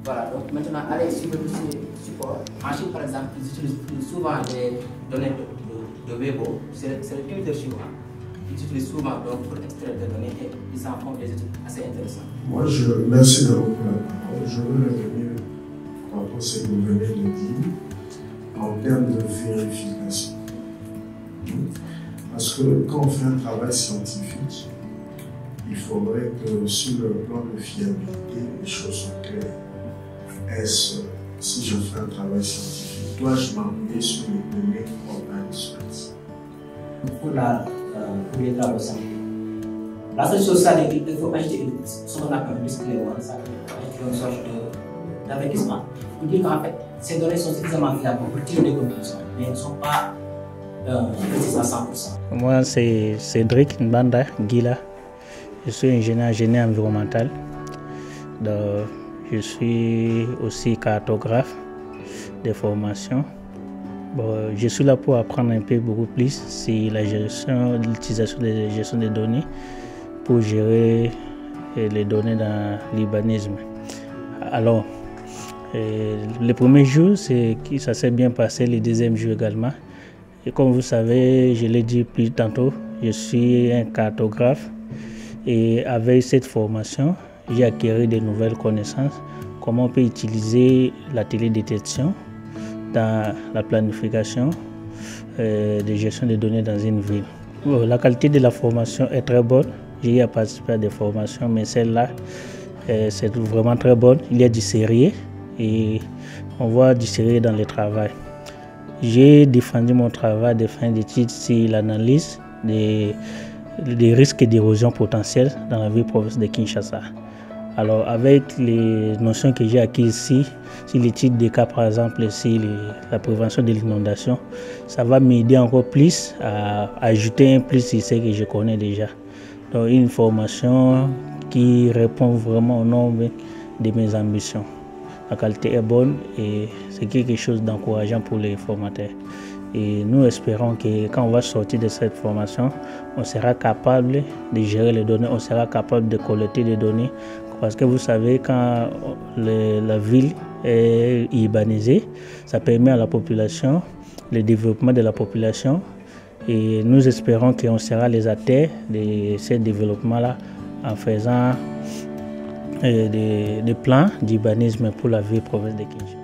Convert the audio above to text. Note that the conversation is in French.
Voilà, donc maintenant, allez sur le support. En Chine, par exemple, ils utilisent souvent les données de Weibo, c'est le Twitter chinois. Ils utilisent souvent donc, pour extraire des données et ils en font des études assez intéressantes. Moi, merci de reprendre la parole. Je veux revenir par rapport à ce que vous venez de dire en termes de vérification. Parce que quand on fait un travail scientifique, il faudrait que sur le plan de fiabilité, les choses soient claires. Est-ce, si je fais un travail scientifique, dois-je m'appuyer sur les données organisées? Pour les travaux scientifiques. La seule chose, c'est qu'il faut ajouter ce qu'on appelle un risque clé, ça ajouter une sorte d'investissement. Pour dire qu'en fait, ces données sont suffisamment fiables pour tirer des conclusions, mais elles ne sont pas précises à 100%. Moi, c'est Cédric Mbanda Guila. Je suis ingénieur génie environnemental. Donc, je suis aussi cartographe de formation. Bon, je suis là pour apprendre un peu beaucoup plus sur la gestion, l'utilisation de la gestion des données pour gérer les données dans l'urbanisme. Alors, le premier jour, ça s'est bien passé, le deuxième jour également. Et comme vous savez, je l'ai dit plus tantôt, je suis un cartographe et avec cette formation, j'ai acquis de nouvelles connaissances, comment on peut utiliser la télédétection dans la planification de gestion des données dans une ville. Bon, la qualité de la formation est très bonne. J'ai participé à des formations, mais celle-là, c'est vraiment très bonne. Il y a du sérieux et on voit du sérieux dans le travail. J'ai défendu mon travail de fin d'études sur l'analyse des risques d'érosion potentielle dans la ville province de Kinshasa. Alors, avec les notions que j'ai acquises ici, sur l'étude des cas, par exemple, sur la prévention de l'inondation, ça va m'aider encore plus à ajouter un plus sur ce que je connais déjà. Donc, une formation qui répond vraiment au nombre de mes ambitions. La qualité est bonne et c'est quelque chose d'encourageant pour les formateurs. Et nous espérons que quand on va sortir de cette formation, on sera capable de gérer les données, on sera capable de collecter des données. Parce que vous savez, quand la ville est urbanisée, ça permet à la population, le développement de la population. Et nous espérons qu'on sera les acteurs de ce développement-là en faisant des plans d'urbanisme pour la ville province de Kinshasa.